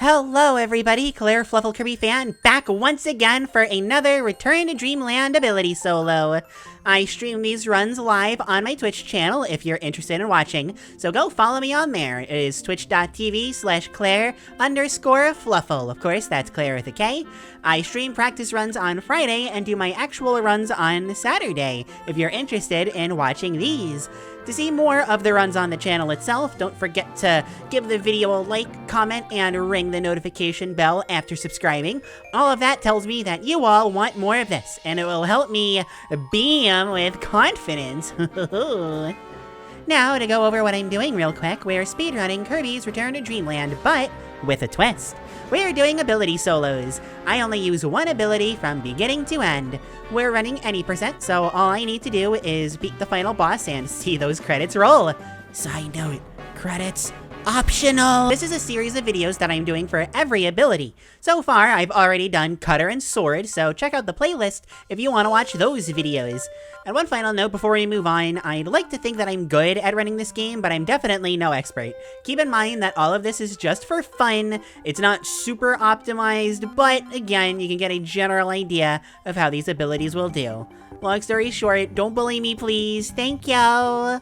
Hello everybody, Claire Fluffle Kirby fan, back once again for another Return to Dreamland ability solo. I stream these runs live on my Twitch channel if you're interested in watching, so go follow me on there. It is twitch.tv/Claire_Fluffle. Of course, that's Claire with a K. I stream practice runs on Friday and do my actual runs on Saturday, if you're interested in watching these. To see more of the runs on the channel itself, don't forget to give the video a like, comment, and ring the notification bell after subscribing. All of that tells me that you all want more of this, and it will help me beam with confidence. Now, to go over what I'm doing real quick, we're speedrunning Kirby's Return to Dreamland, but with a twist. We're doing ability solos. I only use one ability from beginning to end. We're running any %, so all I need to do is beat the final boss and see those credits roll. Side note, credits optional. This is a series of videos that I'm doing for every ability. So far, I've already done Cutter and Sword, so check out the playlist if you want to watch those videos. And one final note before we move on, I'd like to think that I'm good at running this game, but I'm definitely no expert. Keep in mind that all of this is just for fun. It's not super optimized, but again, you can get a general idea of how these abilities will do. Long story short, don't bully me please, thank you!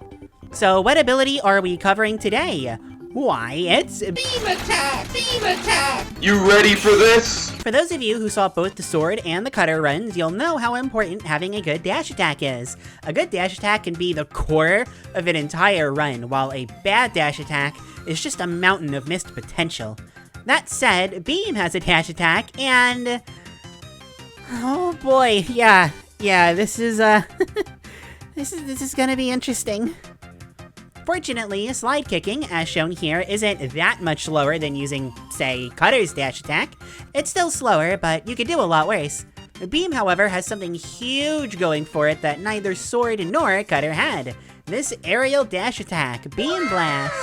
So what ability are we covering today? Why, it's Beam Attack! Beam Attack! You ready for this? For those of you who saw both the Sword and the Cutter runs, you'll know how important having a good dash attack is. A good dash attack can be the core of an entire run, while a bad dash attack is just a mountain of missed potential. That said, Beam has a dash attack, and... oh boy, yeah, this is, this is gonna be interesting. Fortunately, slide kicking, as shown here, isn't that much slower than using, say, Cutter's dash attack. It's still slower, but you could do a lot worse. Beam, however, has something huge going for it that neither Sword nor Cutter had. This aerial dash attack, Beam Blast.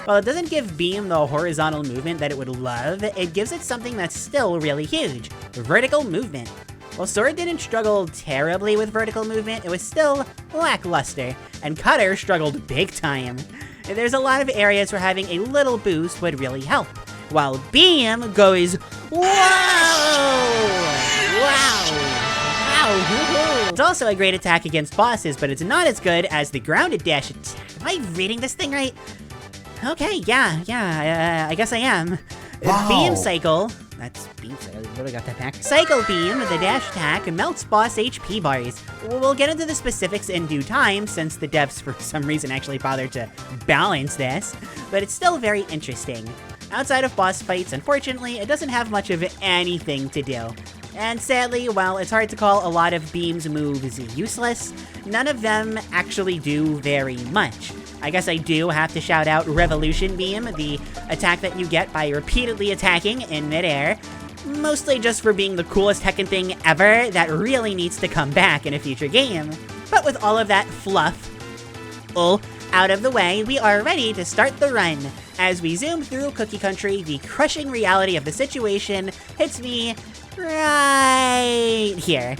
While it doesn't give Beam the horizontal movement that it would love, it gives it something that's still really huge, vertical movement. While Sword didn't struggle terribly with vertical movement, it was still lackluster, and Cutter struggled big time. There's a lot of areas where having a little boost would really help, while Beam goes, whoa! Wow! It's also a great attack against bosses, but it's not as good as the grounded dash attack. Am I reading this thing right? Okay, yeah, I guess I am. Wow. Beam Cycle. That's Beam Cycle. I literally got that back. Cycle Beam, the dash attack, melts boss HP bars. We'll get into the specifics in due time, since the devs for some reason actually bothered to balance this, but it's still very interesting. Outside of boss fights, unfortunately, it doesn't have much of anything to do. And sadly, while it's hard to call a lot of Beam's moves useless, none of them actually do very much. I guess I do have to shout out Revolution Beam, the attack that you get by repeatedly attacking in midair, mostly just for being the coolest heckin' thing ever that really needs to come back in a future game. But with all of that fluff out of the way, we are ready to start the run. As we zoom through Cookie Country, the crushing reality of the situation hits me right here.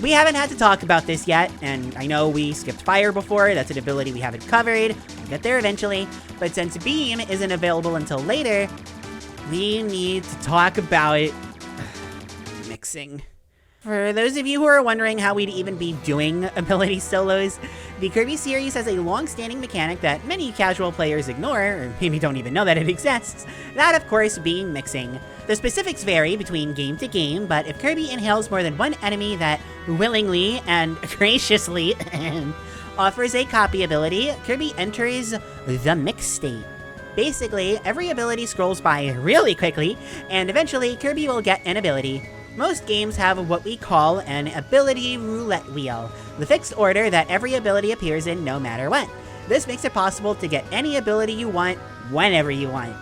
We haven't had to talk about this yet, and I know we skipped Fire before, that's an ability we haven't covered, we'll get there eventually, but since Beam isn't available until later, we need to talk about mixing. For those of you who are wondering how we'd even be doing ability solos, the Kirby series has a long-standing mechanic that many casual players ignore, or maybe don't even know that it exists, that of course being mixing. The specifics vary between game to game, but if Kirby inhales more than one enemy that willingly and graciously offers a copy ability, Kirby enters the mix state. Basically, every ability scrolls by really quickly, and eventually Kirby will get an ability. Most games have what we call an ability roulette wheel, the fixed order that every ability appears in no matter what. This makes it possible to get any ability you want, whenever you want.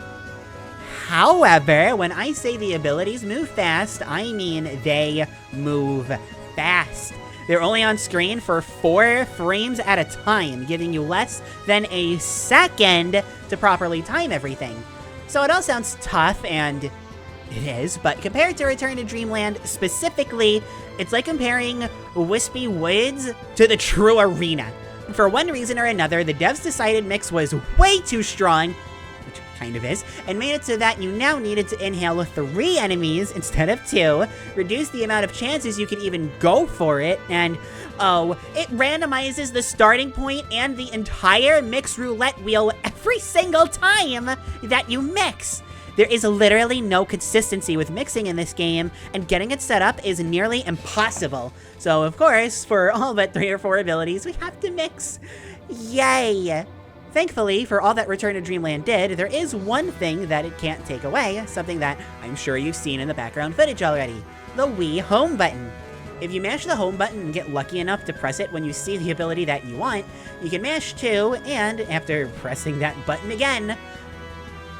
However, when I say the abilities move fast, I mean they move fast. They're only on screen for 4 frames at a time, giving you less than a second to properly time everything. So it all sounds tough, and it is, but compared to Return to Dreamland specifically, it's like comparing Wispy Woods to the true arena. For one reason or another, the devs decided Mix was way too strong, which kind of is, and made it so that you now needed to inhale 3 enemies instead of 2, reduce the amount of chances you could even go for it, and oh, it randomizes the starting point and the entire mix roulette wheel every single time that you mix. There is literally no consistency with mixing in this game, and getting it set up is nearly impossible. So of course, for all but 3 or 4 abilities, we have to mix. Yay! Thankfully, for all that Return to Dreamland did, there is one thing that it can't take away, something that I'm sure you've seen in the background footage already: the Wii home button. If you mash the home button and get lucky enough to press it when you see the ability that you want, you can mash 2, and after pressing that button again,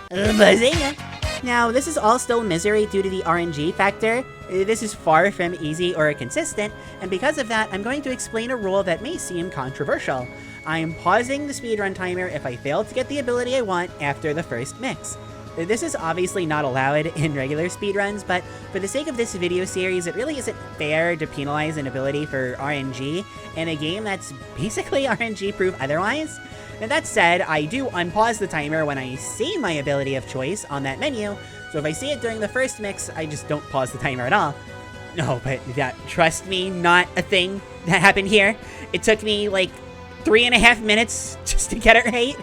bazinga! Now, this is all still misery due to the RNG factor. This is far from easy or consistent, and because of that, I'm going to explain a rule that may seem controversial. I am pausing the speedrun timer if I fail to get the ability I want after the first mix. This is obviously not allowed in regular speedruns, but for the sake of this video series, it really isn't fair to penalize an ability for RNG in a game that's basically RNG-proof otherwise. Now that said, I do unpause the timer when I see my ability of choice on that menu, so if I see it during the first mix, I just don't pause the timer at all. No, but that, trust me, not a thing that happened here. It took me like 3.5 minutes just to get it right.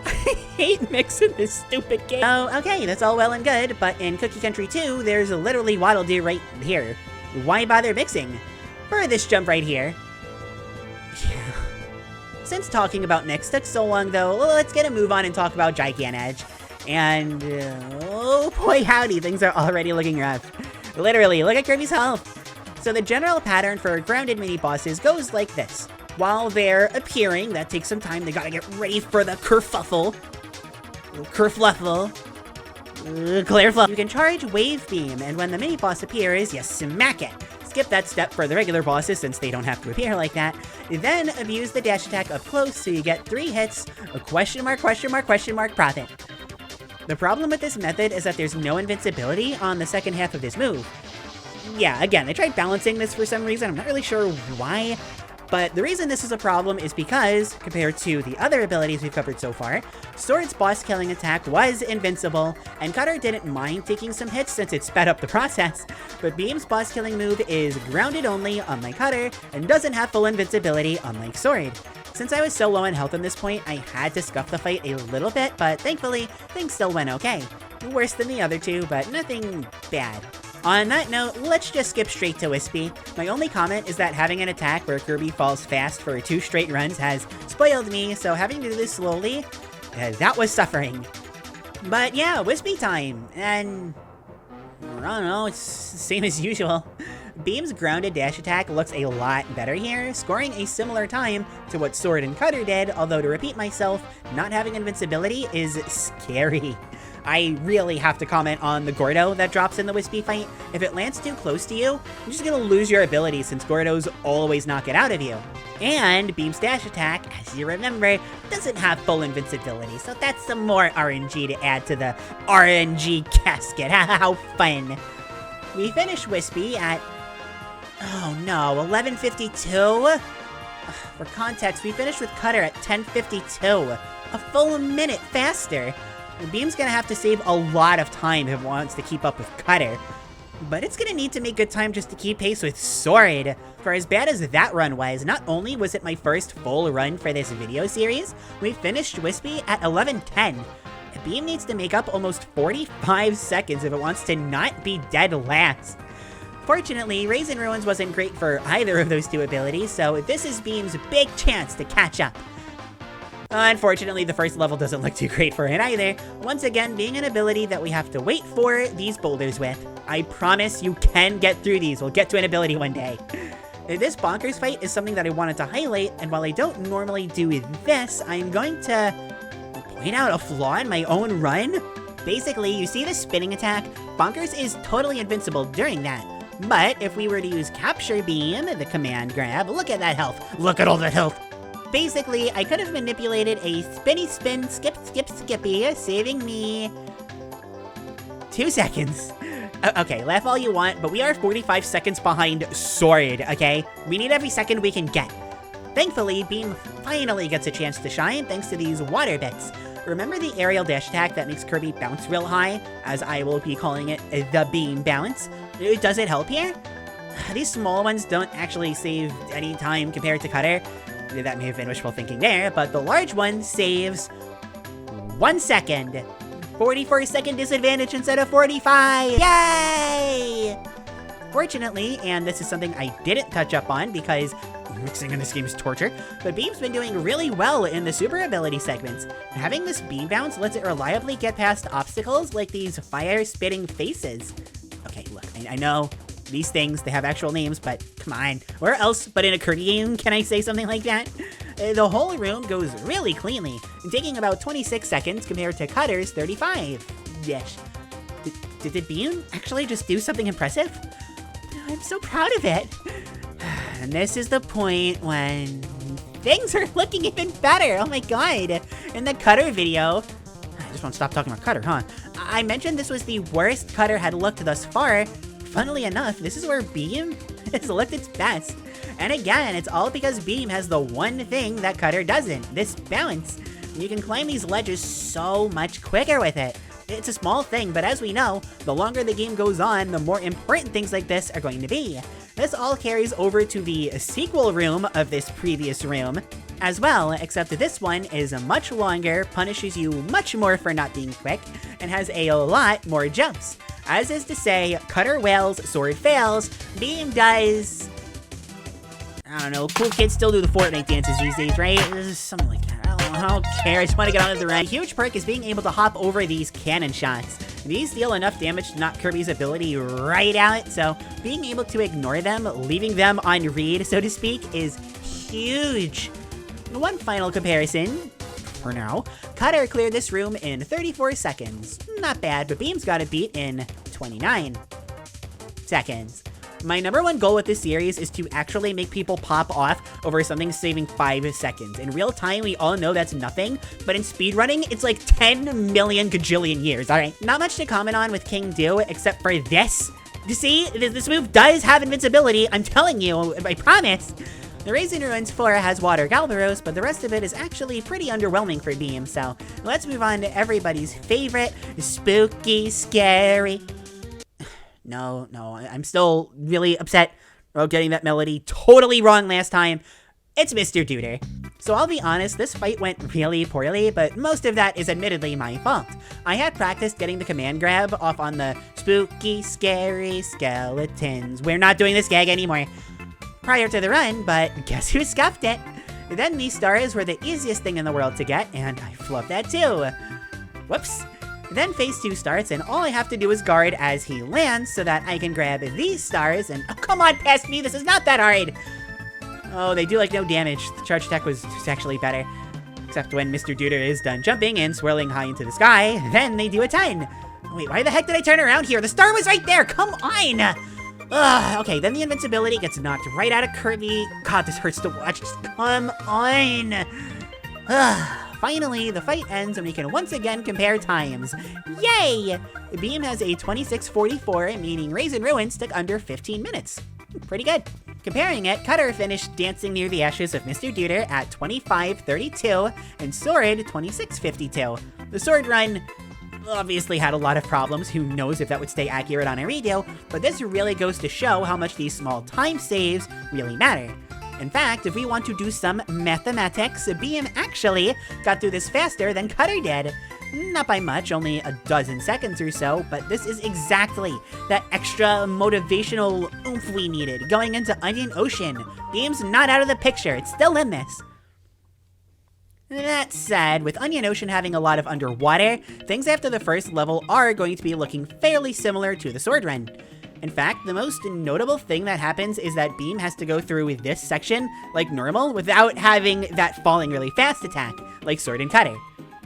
I hate mixing this stupid game. Oh, okay, that's all well and good, but in Cookie Country 2, there's literally Waddle Doo right here. Why bother mixing? For this jump right here. Yeah. Since talking about mix took so long though, let's get a move on and talk about Giganedge. And, oh boy howdy, things are already looking rough. Literally, look at Kirby's health. So the general pattern for grounded mini-bosses goes like this. While they're appearing, that takes some time, they gotta get ready for the kerfuffle. Kerfluffle. Clarefluff. You can charge Wave Beam, and when the mini-boss appears, you smack it. Skip that step for the regular bosses since they don't have to appear like that. Then abuse the dash attack up close so you get 3 hits, a question mark, profit. The problem with this method is that there's no invincibility on the second half of this move. Yeah, again, I tried balancing this for some reason, I'm not really sure why, but the reason this is a problem is because, compared to the other abilities we've covered so far, Sword's boss-killing attack was invincible, and Cutter didn't mind taking some hits since it sped up the process, but Beam's boss-killing move is grounded only, unlike Cutter, and doesn't have full invincibility, unlike Sword. Since I was so low in health at this point, I had to scuff the fight a little bit, but thankfully, things still went okay. Worse than the other two, but nothing bad. On that note, let's just skip straight to Wispy. My only comment is that having an attack where Kirby falls fast for 2 straight runs has spoiled me, so having to do this slowly, that was suffering. But yeah, Wispy time, and I don't know, it's the same as usual. Beam's grounded dash attack looks a lot better here, scoring a similar time to what Sword and Cutter did, although to repeat myself, not having invincibility is scary. I really have to comment on the Gordo that drops in the Wispy fight. If it lands too close to you, you're just gonna lose your ability since Gordos always knock it out of you. And Beam's dash attack, as you remember, doesn't have full invincibility, so that's some more RNG to add to the RNG casket. How fun. We finished Wispy at, oh no, 11:52? For context, we finished with Cutter at 10:52, a full minute faster. Beam's gonna have to save a lot of time if it wants to keep up with Cutter, but it's gonna need to make good time just to keep pace with Sword. For as bad as that run was, not only was it my first full run for this video series, we finished Wispy at 11:10. Beam needs to make up almost 45 seconds if it wants to not be dead last. Fortunately, Raisin Ruins wasn't great for either of those two abilities, so this is Beam's big chance to catch up. Unfortunately, the first level doesn't look too great for it either, once again being an ability that we have to wait for these boulders with. I promise you can get through these, we'll get to an ability one day. This bonkers fight is something that I wanted to highlight, and while I don't normally do this, I'm going to point out a flaw in my own run. Basically, you see the spinning attack? Bonkers is totally invincible during that. But if we were to use Capture Beam, the command grab, look at that health, look at all that health. Basically, I could have manipulated a spinny spin, skip, skip, skippy, saving me 2 seconds. Okay, laugh all you want, but we are 45 seconds behind Sword, okay? We need every second we can get. Thankfully, Beam finally gets a chance to shine thanks to these water bits. Remember the aerial dash attack that makes Kirby bounce real high, as I will be calling it the beam bounce? Does it help here? These small ones don't actually save any time compared to Cutter. That may have been wishful thinking there, but the large one saves 1 second. 44-second disadvantage instead of 45! Yay! Fortunately, and this is something I didn't touch up on because mixing in this game is torture, but Beam's been doing really well in the super ability segments. Having this beam bounce lets it reliably get past obstacles like these fire-spitting faces. Okay, look, I know these things, they have actual names, but come on. Where else but in a Kirby game can I say something like that? The whole room goes really cleanly, taking about 26 seconds compared to Cutter's 35. Yes. Did Beam actually just do something impressive? I'm so proud of it. And this is the point when things are looking even better. Oh my god. In the Cutter video, I just won't stop talking about Cutter, huh? I mentioned this was the worst Cutter had looked thus far. Funnily enough, this is where Beam has looked its best. And again, it's all because Beam has the one thing that Cutter doesn't, this bounce. You can climb these ledges so much quicker with it. It's a small thing, but as we know, the longer the game goes on, the more important things like this are going to be. This all carries over to the sequel room of this previous room as well, except that this one is much longer, punishes you much more for not being quick, and has a lot more jumps. As is to say, Cutter wails, sword fails, Beam does... I don't know, cool kids still do the Fortnite dances these days, right? Something like that. I don't care, I just want to get on with the run. A huge perk is being able to hop over these cannon shots. These deal enough damage to knock Kirby's ability right out, so being able to ignore them, leaving them on read, so to speak, is huge. One final comparison, for now, Cutter cleared this room in 34 seconds. Not bad, but Beam's got it beat in 29 seconds. My number one goal with this series is to actually make people pop off over something saving 5 seconds. In real time, we all know that's nothing, but in speedrunning, it's like 10 million gajillion years, alright? Not much to comment on with King Do, except for this. You see, this move does have invincibility, I'm telling you, I promise. The Raisin Ruins 4 has Water Galvaros, but the rest of it is actually pretty underwhelming for Beam, so let's move on to everybody's favorite, spooky, scary... No, I'm still really upset about getting that melody totally wrong last time. It's Mr. Duder. So I'll be honest, this fight went really poorly, but most of that is admittedly my fault. I had practiced getting the command grab off on the spooky, scary skeletons. We're not doing this gag anymore. Prior to the run, but guess who scuffed it? Then these stars were the easiest thing in the world to get, and I flubbed that too. Whoops. Then phase 2 starts, and all I have to do is guard as he lands so that I can grab these stars and... Oh, come on, past me, this is not that hard! Oh, they do like no damage. The charge attack was actually better. Except when Mr. Duder is done jumping and swirling high into the sky, then they do a 10. Wait, why the heck did I turn around here? The star was right there, come on! Ugh, okay, then the invincibility gets knocked right out of Kirby. God, this hurts to watch, just come on! Ugh. Finally, the fight ends and we can once again compare times. Yay! Beam has a 26:44, meaning Raisin Ruins took under 15 minutes. Pretty good. Comparing it, Cutter finished dancing near the ashes of Mr. Duder at 25:32 and Sword 26:52. The Sword run obviously had a lot of problems, who knows if that would stay accurate on a redo, but this really goes to show how much these small time saves really matter. In fact, if we want to do some mathematics, Beam actually got through this faster than Cutter did. Not by much, only a dozen seconds or so, but this is exactly that extra motivational oomph we needed going into Onion Ocean. Beam's not out of the picture, it's still in this. That said, with Onion Ocean having a lot of underwater, things after the first level are going to be looking fairly similar to the Sword Run. In fact, the most notable thing that happens is that Beam has to go through with this section like normal without having that falling really fast attack, like Sword and Cutter.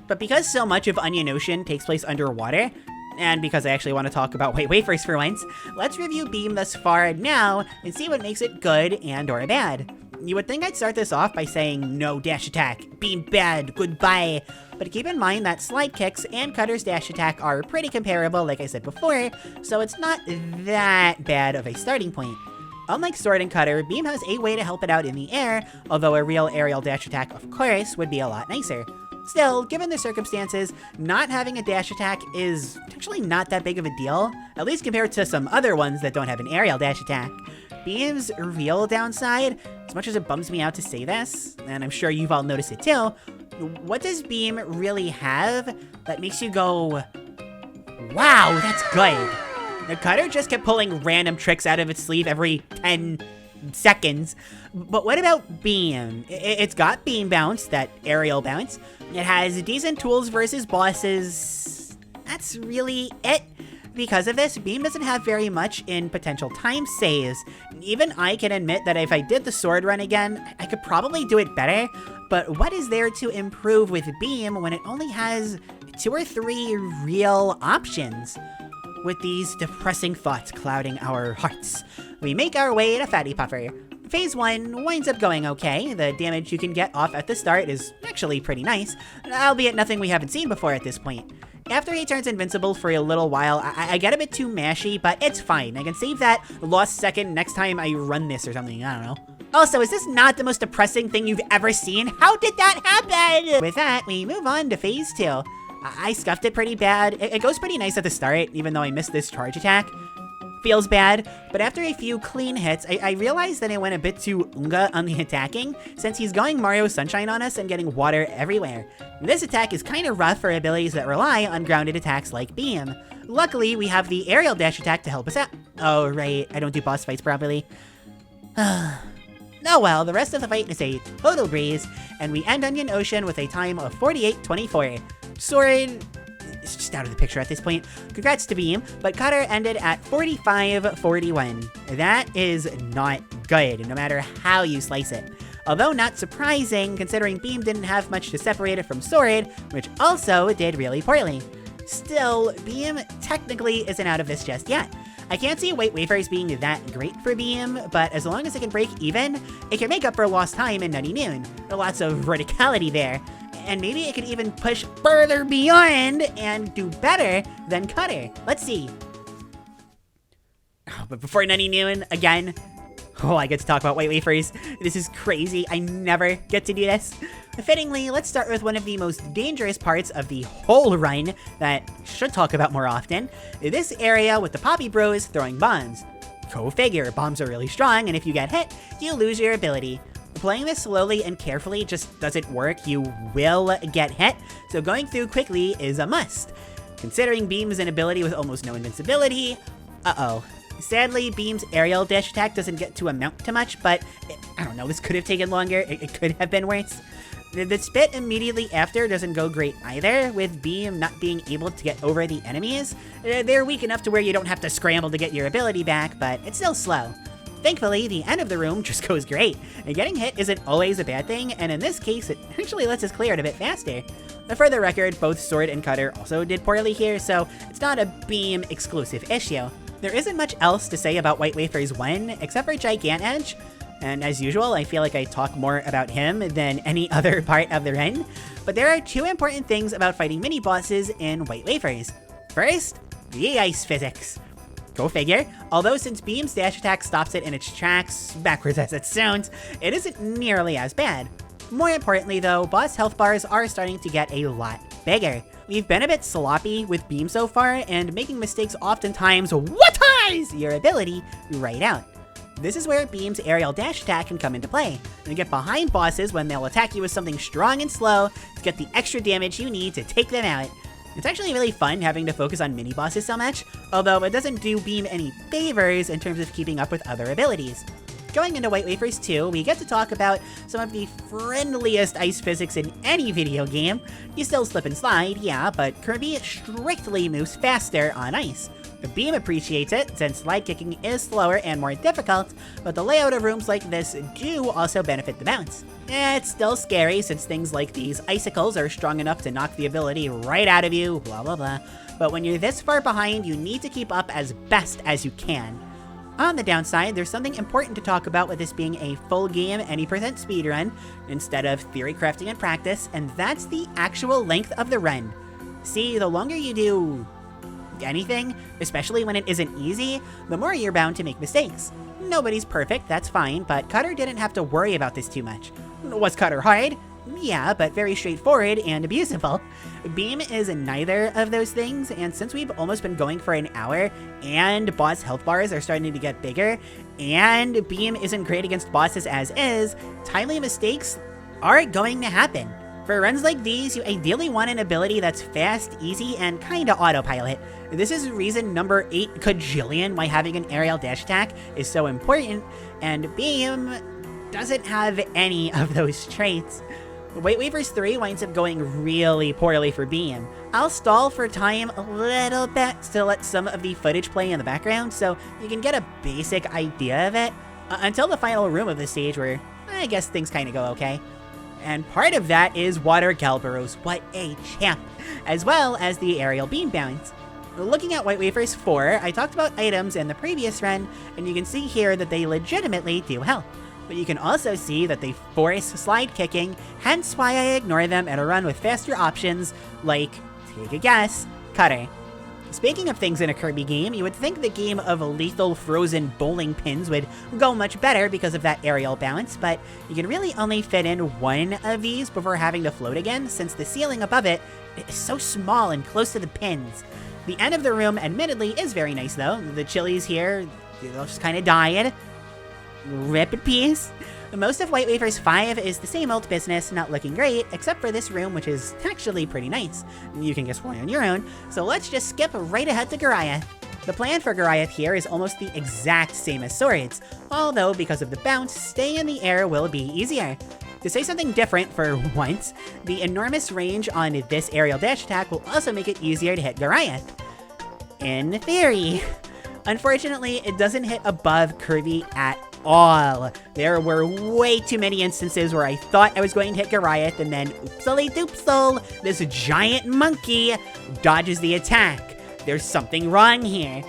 But because so much of Onion Ocean takes place underwater, and because I actually want to talk about Wafers for once, let's review Beam thus far now and see what makes it good and or bad. You would think I'd start this off by saying no dash attack, Beam bad, goodbye. But keep in mind that slide kicks and Cutter's dash attack are pretty comparable like I said before, so it's not that bad of a starting point. Unlike Sword and Cutter, Beam has a way to help it out in the air, although a real aerial dash attack of course would be a lot nicer. Still, given the circumstances, not having a dash attack is actually not that big of a deal, at least compared to some other ones that don't have an aerial dash attack. Beam's real downside, as much as it bums me out to say this, and I'm sure you've all noticed it too, what does Beam really have that makes you go, wow, that's good? The Cutter just kept pulling random tricks out of its sleeve every 10 seconds. But what about Beam? It's got Beam Bounce, that aerial bounce. It has decent tools versus bosses. That's really it. Because of this, Beam doesn't have very much in potential time saves. Even I can admit that if I did the sword run again, I could probably do it better. But what is there to improve with Beam when it only has 2 or 3 real options? With these depressing thoughts clouding our hearts, we make our way to Fatty Puffer. Phase 1 winds up going okay. The damage you can get off at the start is actually pretty nice, albeit nothing we haven't seen before at this point. After he turns invincible for a little while, I get a bit too mashy, but it's fine. I can save that lost second next time I run this or something, I don't know. Also, is this not the most depressing thing you've ever seen? How did that happen? With that, we move on to Phase 2. I scuffed it pretty bad. It goes pretty nice at the start, even though I missed this charge attack. Feels bad, but after a few clean hits, I realized that I went a bit too unga on the attacking, since he's going Mario Sunshine on us and getting water everywhere. This attack is kind of rough for abilities that rely on grounded attacks like Beam. Luckily, we have the aerial dash attack to help us out. Oh, right, I don't do boss fights properly. Oh well, the rest of the fight is a total breeze, and we end Onion Ocean with a time of 48:24. Sword is just out of the picture at this point. Congrats to Beam, but Cutter ended at 45:41. That is not good, no matter how you slice it. Although not surprising, considering Beam didn't have much to separate it from Sword, which also did really poorly. Still, Beam technically isn't out of this just yet. I can't see White Wafers being that great for Beam, but as long as it can break even, it can make up for lost time in Nutty Noon. Lots of verticality there. And maybe it could even push further beyond and do better than Cutter. Let's see. Oh, but before Nutty Noon, again, I get to talk about White Wafers. This is crazy. I never get to do this. Fittingly, let's start with one of the most dangerous parts of the whole run that I should talk about more often. This area with the Poppy Bros throwing bombs. Go figure, bombs are really strong, and if you get hit, you lose your ability. Playing this slowly and carefully just doesn't work. You will get hit, so going through quickly is a must. Considering Beam's an ability with almost no invincibility, Sadly, Beam's aerial dash attack doesn't get to amount to much, but I don't know, this could have taken longer. It could have been worse. The spit immediately after doesn't go great either, with Beam not being able to get over the enemies. They're weak enough to where you don't have to scramble to get your ability back, but it's still slow. Thankfully, the end of the room just goes great, and getting hit isn't always a bad thing, and in this case, it actually lets us clear it a bit faster. For the record, both Sword and Cutter also did poorly here, so it's not a Beam exclusive issue. There isn't much else to say about White Wafers 1, except for Gigant Edge, and as usual, I feel like I talk more about him than any other part of the run. But there are 2 important things about fighting mini-bosses in White Wafers. First, the ice physics. Go figure. Although since Beam's dash attack stops it in its tracks, backwards as it sounds, it isn't nearly as bad. More importantly though, boss health bars are starting to get a lot bigger. We've been a bit sloppy with Beam so far, and making mistakes oftentimes what-ties your ability right out. This is where Beam's aerial dash attack can come into play, and get behind bosses when they'll attack you with something strong and slow to get the extra damage you need to take them out. It's actually really fun having to focus on mini-bosses so much, although it doesn't do Beam any favors in terms of keeping up with other abilities. Going into White Wafers 2, we get to talk about some of the friendliest ice physics in any video game. You still slip and slide, yeah, but Kirby strictly moves faster on ice. The Beam appreciates it, since slide kicking is slower and more difficult, but the layout of rooms like this do also benefit the bounce. It's still scary, since things like these icicles are strong enough to knock the ability right out of you, blah blah blah, but when you're this far behind, you need to keep up as best as you can. On the downside, there's something important to talk about with this being a full game any % speedrun, instead of theory crafting and practice, and that's the actual length of the run. See, the longer you do anything, especially when it isn't easy, the more you're bound to make mistakes. Nobody's perfect, that's fine, but Cutter didn't have to worry about this too much. Was Cutter hard? Yeah, but very straightforward and abusable. Beam is neither of those things, and since we've almost been going for an hour, and boss health bars are starting to get bigger, and Beam isn't great against bosses as is, timely mistakes are going to happen. For runs like these, you ideally want an ability that's fast, easy, and kinda autopilot. This is reason number 8 kajillion why having an aerial dash attack is so important, and Beam doesn't have any of those traits. Wafers 3 winds up going really poorly for Beam. I'll stall for time a little bit to let some of the footage play in the background so you can get a basic idea of it, until the final room of the stage where I guess things kinda go okay. And part of that is Water Galbaros, what a champ, as well as the aerial beam bounce. Looking at White Wafers 4, I talked about items in the previous run, and you can see here that they legitimately do help. But you can also see that they force slide kicking, hence why I ignore them and run with faster options like, take a guess, Cutter. Speaking of things in a Kirby game, you would think the game of lethal frozen bowling pins would go much better because of that aerial bounce, but you can really only fit in one of these before having to float again, since the ceiling above it is so small and close to the pins. The end of the room admittedly is very nice though. The chilies here, they'll just kind of died. Rip in peace. Most of White Wafers 5 is the same old business, not looking great, except for this room, which is actually pretty nice. You can guess why on your own, so let's just skip right ahead to Goliath. The plan for Goliath here is almost the exact same as Swords, although because of the bounce, staying in the air will be easier. To say something different for once, the enormous range on this aerial dash attack will also make it easier to hit Goliath. In theory. Unfortunately, it doesn't hit above Kirby at all. There were way too many instances where I thought I was going to hit Goliath and then oopsily doopsel, this giant monkey dodges the attack. There's something wrong here.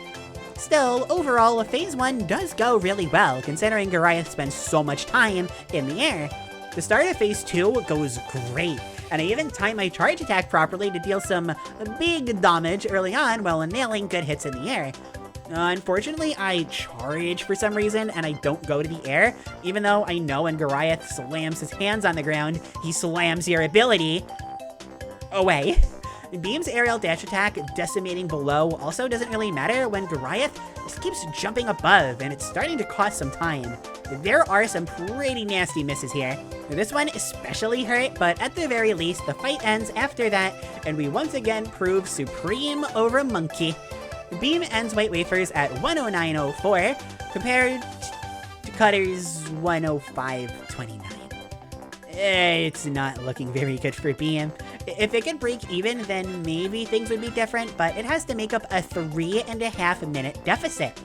Still, overall, Phase 1 does go really well, considering Goliath spends so much time in the air. The start of Phase 2 goes great, and I even time my charge attack properly to deal some big damage early on while nailing good hits in the air. Unfortunately, I charge for some reason, and I don't go to the air, even though I know when Goliath slams his hands on the ground, he slams your ability away. Beam's aerial dash attack decimating below also doesn't really matter when Goliath just keeps jumping above, and it's starting to cost some time. There are some pretty nasty misses here. This one especially hurt, but at the very least, the fight ends after that, and we once again prove supreme over Monkey. Beam ends White Wafers at 109.04, compared to Cutter's 105.29. It's not looking very good for Beam. If it could break even, then maybe things would be different, but it has to make up a 3.5 minute deficit.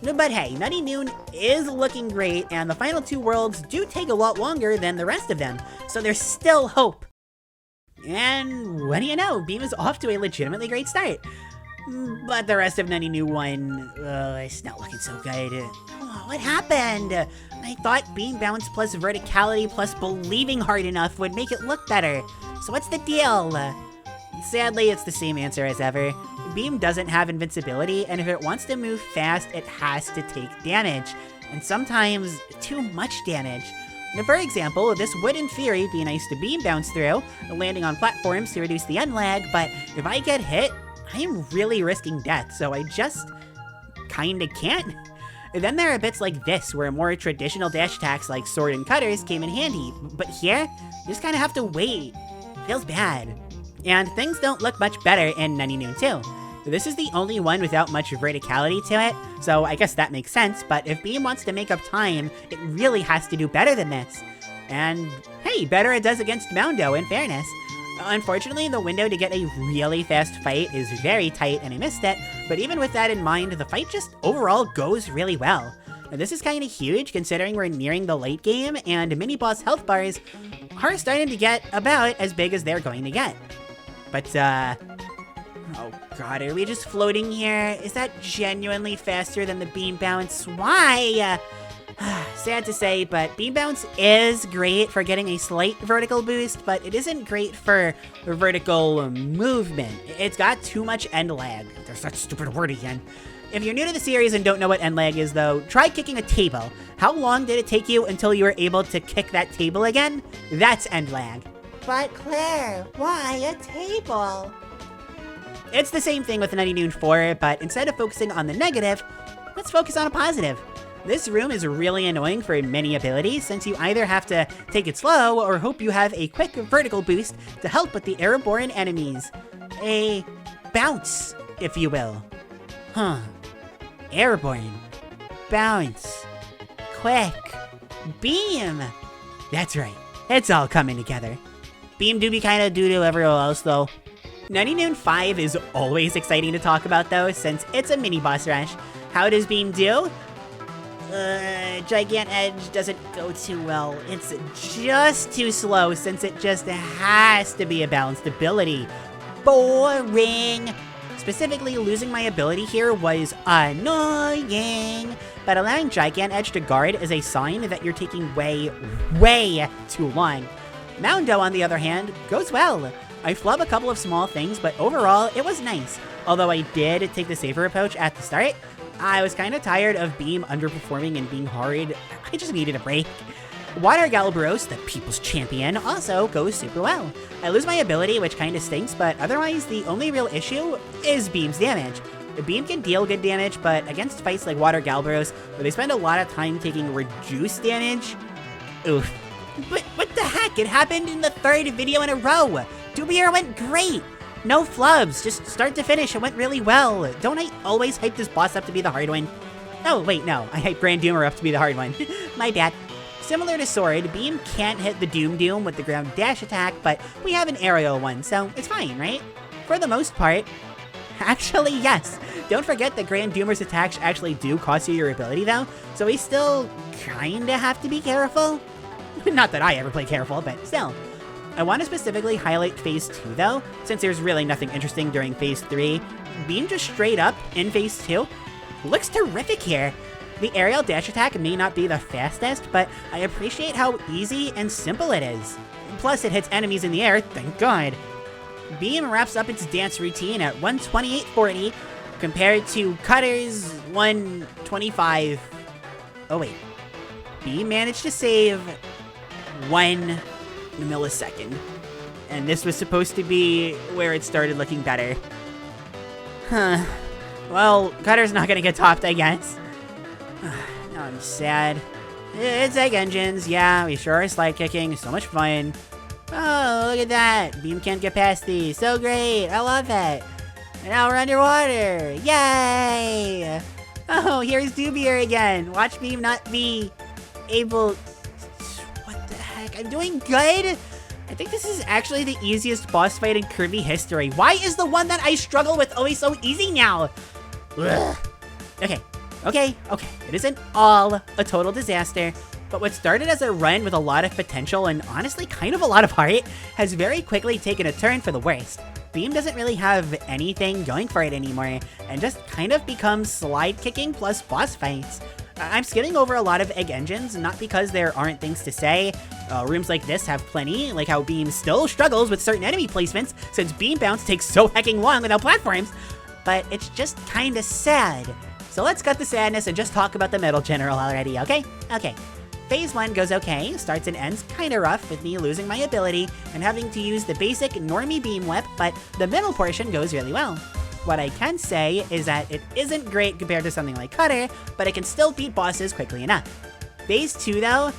But hey, Nutty Noon is looking great, and the final 2 worlds do take a lot longer than the rest of them, so there's still hope. And what do you know, Beam is off to a legitimately great start. But the rest of Nutty Noon 1, it's not looking so good. What happened? I thought beam bounce plus verticality plus believing hard enough would make it look better. So what's the deal? Sadly, it's the same answer as ever. Beam doesn't have invincibility, and if it wants to move fast, it has to take damage. And sometimes, too much damage. Now, for example, this would in theory be nice to beam bounce through, landing on platforms to reduce the unlag, but if I get hit, I am really risking death, so I just kinda can't. Then there are bits like this, where more traditional dash attacks like sword and cutters came in handy, but here, you just kinda have to wait. Feels bad. And things don't look much better in Nutty Noon 2. This is the only one without much verticality to it, so I guess that makes sense, but if Beam wants to make up time, it really has to do better than this. And hey, better it does against Moundo, in fairness. Unfortunately, the window to get a really fast fight is very tight and I missed it, but even with that in mind, the fight just overall goes really well. Now, this is kind of huge considering we're nearing the late game and mini-boss health bars are starting to get about as big as they're going to get. But, oh god, are we just floating here? Is that genuinely faster than the beam bounce? Why? Sad to say, but Beam Bounce is great for getting a slight vertical boost, but it isn't great for vertical movement. It's got too much end lag. There's such a stupid word again. If you're new to the series and don't know what end lag is though, try kicking a table. How long did it take you until you were able to kick that table again? That's end lag. But Claire, why a table? It's the same thing with Nutty Noon 4, but instead of focusing on the negative, let's focus on a positive. This room is really annoying for many abilities since you either have to take it slow or hope you have a quick vertical boost to help with the airborne enemies. A bounce, if you will. Airborne. Bounce. Quick. Beam. That's right. It's all coming together. Beam do be kinda doo-doo everywhere else though. Nutty Noon 5 is always exciting to talk about though since it's a mini boss rush. How does Beam do? Gigant Edge doesn't go too well. It's just too slow since it just has to be a balanced ability. Boring. Specifically, losing my ability here was annoying, but allowing Gigant Edge to guard is a sign that you're taking way too long. Moundo, on the other hand, goes well. I flub a couple of small things, but overall, it was nice. Although I did take the safer approach at the start, I was kind of tired of Beam underperforming and being hard. I just needed a break. Water Galabros, the people's champion, also goes super well. I lose my ability, which kind of stinks, but otherwise the only real issue is Beam's damage. Beam can deal good damage, but against fights like Water Galabros, where they spend a lot of time taking reduced damage, oof. But what the heck? It happened in the 3rd video in a row. Dubier went great. No flubs, just start to finish, it went really well. Don't I always hype this boss up to be the hard one? Oh, wait, no, I hype Grand Doomer up to be the hard one. My bad. Similar to Sword, Beam can't hit the Doom with the ground dash attack, but we have an aerial one, so it's fine, right? For the most part. Actually, yes. Don't forget that Grand Doomer's attacks actually do cost you your ability though, so we still kinda have to be careful. Not that I ever play careful, but still. I want to specifically highlight Phase 2 though, since there's really nothing interesting during Phase 3. Beam just straight up in Phase 2 looks terrific here. The aerial dash attack may not be the fastest, but I appreciate how easy and simple it is. Plus it hits enemies in the air, thank God. Beam wraps up its dance routine at 128.40 compared to Cutter's 125. Oh wait, Beam managed to save 1 millisecond. And this was supposed to be where it started looking better. Huh. Well, Cutter's not gonna get topped, I guess. Now I'm sad. It's Egg Engines, yeah, we sure are slide kicking, so much fun. Oh, look at that. Beam can't get past these. So great, I love it. And now we're underwater, yay! Oh, here's Dubier again. Watch Beam not be able... What the heck, I'm doing good? I think this is actually the easiest boss fight in Kirby history. Why is the one that I struggle with always so easy now? Ugh. Okay. It isn't all a total disaster, but what started as a run with a lot of potential and honestly kind of a lot of heart has very quickly taken a turn for the worst. Beam doesn't really have anything going for it anymore and just kind of becomes slide kicking plus boss fights. I'm skimming over a lot of Egg Engines, not because there aren't things to say. Rooms like this have plenty, like how Beam still struggles with certain enemy placements since Beam Bounce takes so hecking long without platforms, but it's just kinda sad. So let's cut the sadness and just talk about the Metal General already, okay? Okay. Phase 1 goes okay, starts and ends kinda rough with me losing my ability and having to use the basic normie Beam Whip, but the middle portion goes really well. What I can say is that it isn't great compared to something like Cutter, but it can still beat bosses quickly enough. Phase 2 though,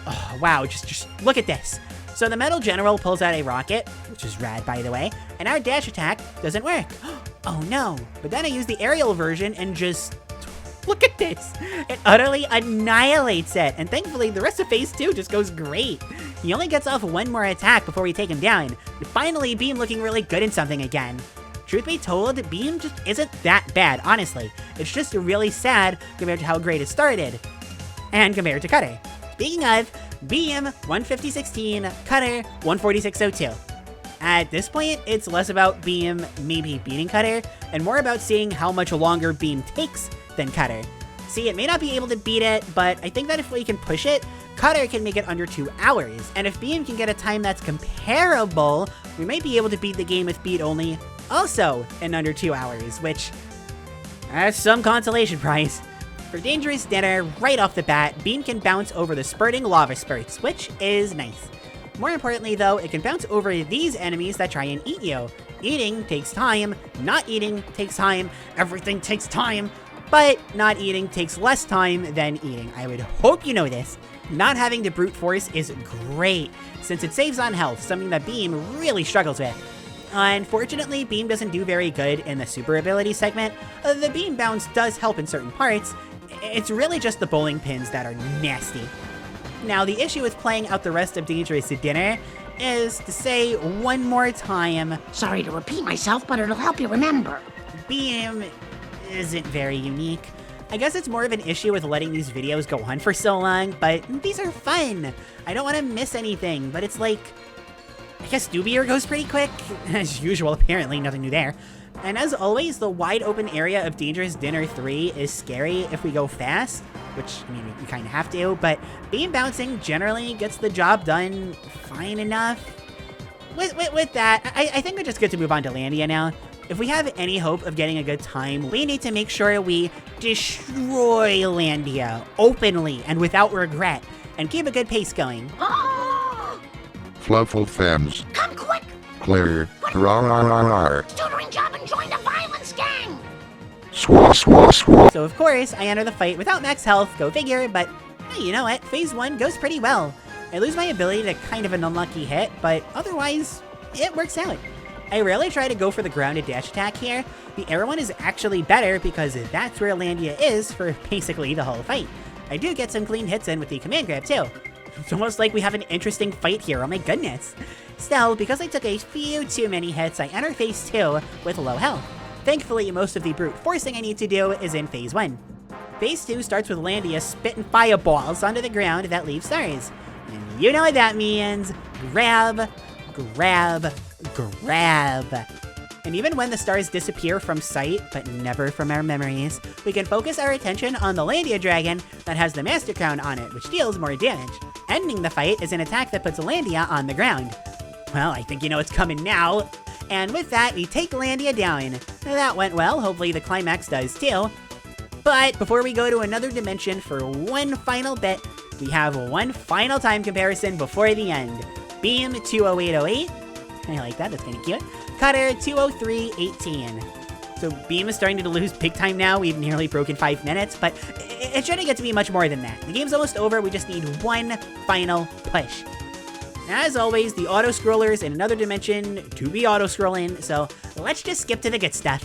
oh wow, just look at this. So the Metal General pulls out a rocket, which is rad by the way, and our dash attack doesn't work. Oh no, but then I use the aerial version and just, look at this. It utterly annihilates it, and thankfully the rest of Phase 2 just goes great. He only gets off one more attack before we take him down. Finally, Beam looking really good in something again. Truth be told, Beam just isn't that bad, honestly. It's just really sad compared to how great it started, and compared to Cutter. Speaking of, Beam 150.16, Cutter 146.02. At this point, it's less about Beam maybe beating Cutter, and more about seeing how much longer Beam takes than Cutter. See, it may not be able to beat it, but I think that if we can push it, Cutter can make it under 2 hours. And if Beam can get a time that's comparable, we might be able to beat the game with Beat only also in under 2 hours, which that's some consolation prize. For Dangerous Dinner, right off the bat, Beam can bounce over the spurting lava spurts, which is nice. More importantly though, it can bounce over these enemies that try and eat you. Eating takes time, not eating takes time, everything takes time, but not eating takes less time than eating. I would hope you know this. Not having to brute force is great, since it saves on health, something that Beam really struggles with. Unfortunately, Beam doesn't do very good in the super ability segment. The Beam bounce does help in certain parts. It's really just the bowling pins that are nasty. Now, the issue with playing out the rest of Dangerous Dinner is to say one more time, sorry to repeat myself, but it'll help you remember. Beam isn't very unique. I guess it's more of an issue with letting these videos go on for so long, but these are fun. I don't want to miss anything, but it's like, I guess Doobier goes pretty quick. As usual, apparently, nothing new there. And as always, the wide open area of Dangerous Dinner 3 is scary if we go fast, which, I mean, you kind of have to, but Beam bouncing generally gets the job done fine enough. With that, I think we just get to move on to Landia now. If we have any hope of getting a good time, we need to make sure we destroy Landia openly and without regret, and keep a good pace going. Fluffle fans. Come quick! Clear. Rar. Tutoring job and join the violence gang! Swah. So of course, I enter the fight without max health, go figure, but hey, you know what? Phase 1 goes pretty well. I lose my ability to kind of an unlucky hit, but otherwise, it works out. I rarely try to go for the grounded dash attack here. The air one is actually better because that's where Landia is for basically the whole fight. I do get some clean hits in with the command grab too. It's almost like we have an interesting fight here, oh my goodness. Still, because I took a few too many hits, I enter phase 2 with low health. Thankfully, most of the brute forcing I need to do is in phase 1. Phase 2 starts with Landia spitting fireballs onto the ground that leave stars. And you know what that means. Grab. And even when the stars disappear from sight, but never from our memories, we can focus our attention on the Landia dragon that has the Master Crown on it, which deals more damage. Ending the fight is an attack that puts Landia on the ground. Well, I think you know what's coming now. And with that, we take Landia down. That went well, hopefully the climax does too. But before we go to another dimension for one final bit, we have one final time comparison before the end. Beam 20808. I like that, that's kind of cute. Cutter 20318. So Beam is starting to lose big time now. We've nearly broken 5 minutes, but it shouldn't get to be much more than that. The game's almost over. We just need one final push. As always, the auto-scrollers in another dimension to be auto-scrolling, so let's just skip to the good stuff.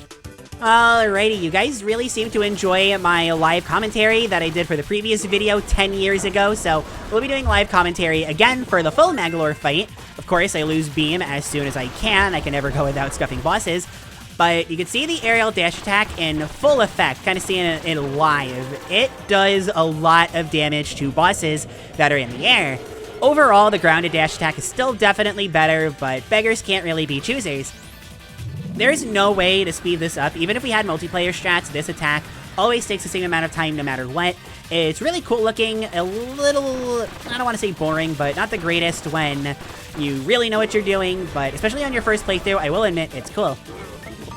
Alrighty, you guys really seem to enjoy my live commentary that I did for the previous video 10 years ago, so we'll be doing live commentary again for the full Magolor fight. Of course, I lose Beam as soon as I can. I can never go without scuffing bosses. But you can see the aerial dash attack in full effect, kind of seeing it live. It does a lot of damage to bosses that are in the air. Overall, the grounded dash attack is still definitely better, but beggars can't really be choosers. There's no way to speed this up. Even if we had multiplayer strats, this attack always takes the same amount of time no matter what. It's really cool looking, a little, I don't want to say boring, but not the greatest when you really know what you're doing, but especially on your first playthrough, I will admit, it's cool.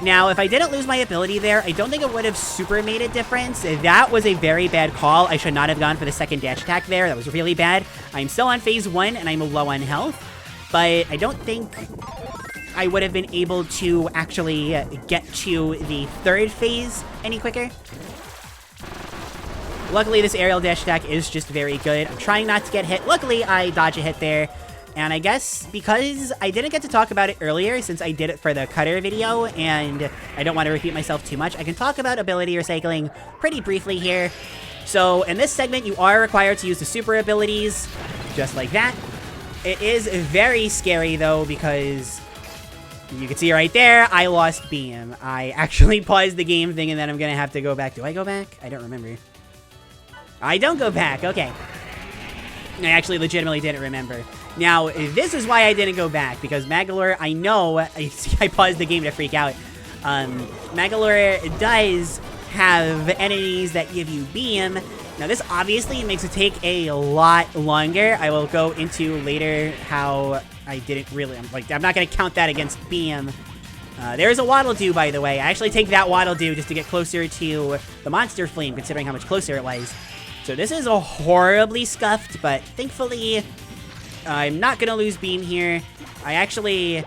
Now, if I didn't lose my ability there, I don't think it would have super made a difference. That was a very bad call. I should not have gone for the second dash attack there. That was really bad. I'm still on phase 1, and I'm low on health, but I don't think I would have been able to actually get to the third phase any quicker. Luckily, this aerial dash attack is just very good. I'm trying not to get hit. Luckily, I dodge a hit there. And I guess because I didn't get to talk about it earlier, since I did it for the Cutter video, and I don't want to repeat myself too much, I can talk about ability recycling pretty briefly here. So in this segment, you are required to use the super abilities, just like that. It is very scary, though, because you can see right there, I lost Beam. I actually paused the game thinking that I'm going to have to go back. Do I go back? I don't remember. I don't go back. Okay. I actually legitimately didn't remember. Now, this is why I didn't go back, because Magolor, I know, I paused the game to freak out. Magolor does have enemies that give you beam. Now this obviously makes it take a lot longer. I will go into later how I didn't really, I'm not going to count that against beam. There's a Waddle Doo, by the way. I actually take that Waddle Doo just to get closer to the Monster Flame, considering how much closer it was. So this is a horribly scuffed, but thankfully, I'm not going to lose beam here. I actually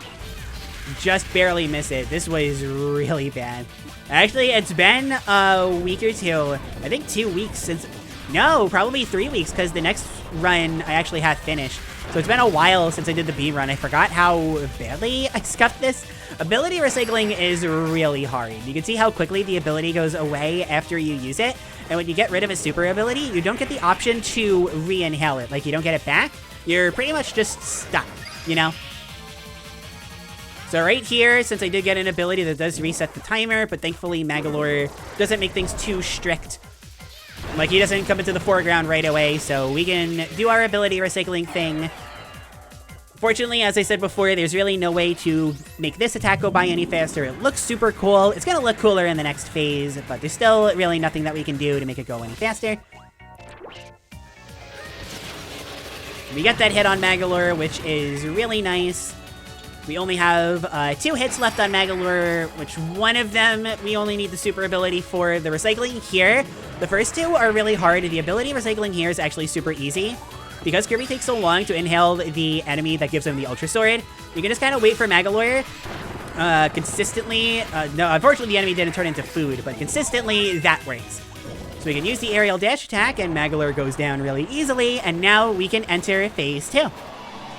just barely miss it. This was really bad. Actually, it's been a week or two. I think 2 weeks since... No, probably 3 weeks, because the next run I actually have finished. So it's been a while since I did the beam run. I forgot how badly I scuffed this. Ability recycling is really hard. You can see how quickly the ability goes away after you use it. And when you get rid of a super ability, you don't get the option to re-inhale it. Like, you don't get it back. You're pretty much just stuck, you know? So right here, since I did get an ability that does reset the timer, but thankfully Magolor doesn't make things too strict. Like, he doesn't come into the foreground right away, so we can do our ability recycling thing. Fortunately, as I said before, there's really no way to make this attack go by any faster. It looks super cool. It's going to look cooler in the next phase, but there's still really nothing that we can do to make it go any faster. We get that hit on Magolor, which is really nice. We only have 2 hits left on Magolor, which one of them we only need the super ability for. The recycling here, the first 2 are really hard. The ability recycling here is actually super easy. Because Kirby takes so long to inhale the enemy that gives him the Ultra Sword, you can just kind of wait for Magolor consistently. No, unfortunately the enemy didn't turn into food, but consistently that works. So we can use the aerial dash attack and Magolor goes down really easily, and now we can enter phase 2.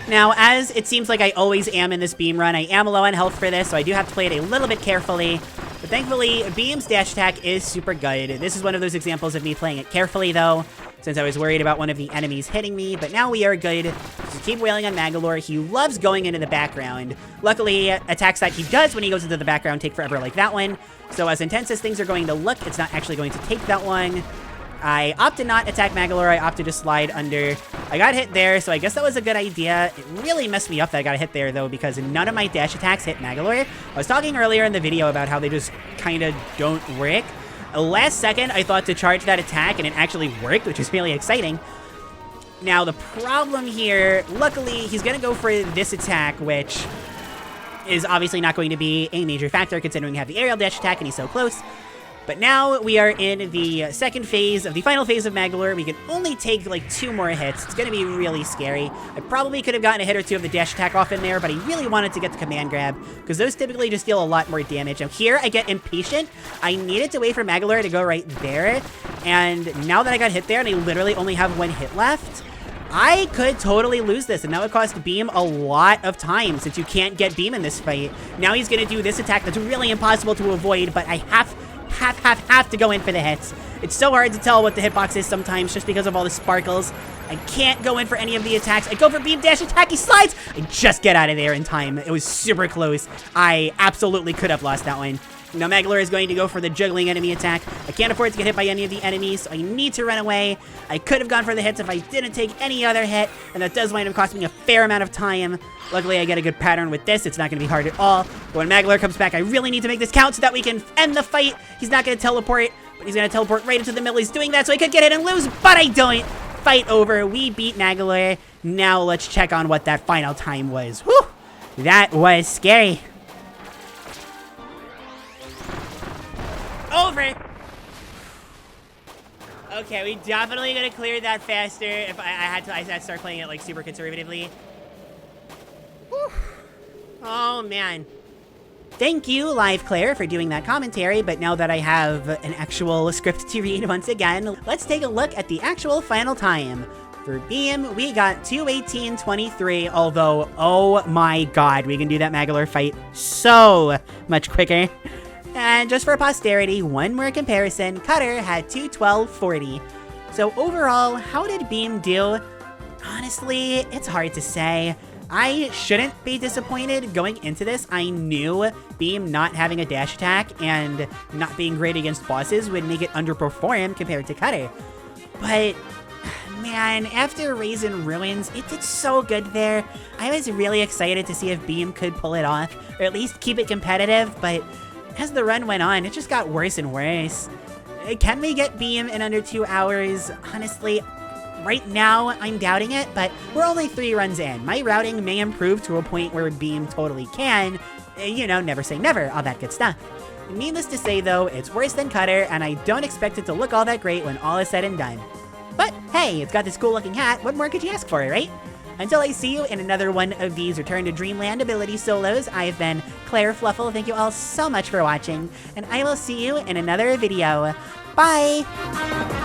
Now, as it seems like I always am in this beam run, I am low on health for this, so I do have to play it a little bit carefully. But thankfully, Beam's dash attack is super good. This is one of those examples of me playing it carefully, though, since I was worried about one of the enemies hitting me. But now we are good. Just keep wailing on Magolor. He loves going into the background. Luckily, attacks that he does when he goes into the background take forever, like that one. So as intense as things are going to look, it's not actually going to take that long. I opted to not attack Magolor. I opted to slide under. I got hit there, so I guess that was a good idea. It really messed me up that I got hit there, though, because none of my dash attacks hit Magolor. I was talking earlier in the video about how they just kind of don't work. Last second, I thought to charge that attack, and it actually worked, which is really exciting. Now, the problem here, luckily, he's going to go for this attack, which is obviously not going to be a major factor, considering we have the aerial dash attack, and he's so close. But now we are in the second phase of the final phase of Magolor. We can only take like 2 more hits. It's going to be really scary. I probably could have gotten a hit or 2 of the dash attack off in there, but I really wanted to get the command grab because those typically just deal a lot more damage. Now here I get impatient. I needed to wait for Magolor to go right there. And now that I got hit there and I literally only have 1 hit left, I could totally lose this, and that would cost Beam a lot of time since you can't get Beam in this fight. Now he's going to do this attack that's really impossible to avoid, but I have to go in for the hits. It's so hard to tell what the hitbox is sometimes just because of all the sparkles. I can't go in for any of the attacks. I go for beam dash attack, he slides! I just get out of there in time. It was super close. I absolutely could have lost that one. Now Magolor is going to go for the juggling enemy attack. I can't afford to get hit by any of the enemies, so I need to run away. I could have gone for the hits if I didn't take any other hit, and that does wind up costing me a fair amount of time. Luckily, I get a good pattern with this. It's not going to be hard at all. But when Magolor comes back, I really need to make this count so that we can end the fight. He's not going to teleport, but he's going to teleport right into the middle. He's doing that so he could get hit and lose, but I don't. Fight over. We beat Magolor. Now let's check on what that final time was. Whew! That was scary. Over. Okay, we definitely gonna clear that faster. If I had to start playing it like super conservatively. Whew. Oh man. Thank you, Live Claire, for doing that commentary, but now that I have an actual script to read once again, let's take a look at the actual final time. For Beam, we got 2:18:23, although, oh my god, we can do that Magolor fight so much quicker. And just for posterity, one more comparison, Cutter had 2:12:40. So overall, how did Beam do? Honestly, it's hard to say. I shouldn't be disappointed going into this. I knew Beam not having a dash attack and not being great against bosses would make it underperform compared to Cutter. But man, after Raisin Ruins, it did so good there. I was really excited to see if Beam could pull it off, or at least keep it competitive, but as the run went on, it just got worse and worse. Can we get Beam in under 2 hours? Honestly, right now, I'm doubting it, but we're only 3 runs in. My routing may improve to a point where Beam totally can. You know, never say never, all that good stuff. Needless to say, though, it's worse than Cutter, and I don't expect it to look all that great when all is said and done. But hey, it's got this cool looking hat, what more could you ask for, right? Until I see you in another one of these Return to Dreamland ability solos, I've been Claire Fluffle. Thank you all so much for watching, and I will see you in another video. Bye!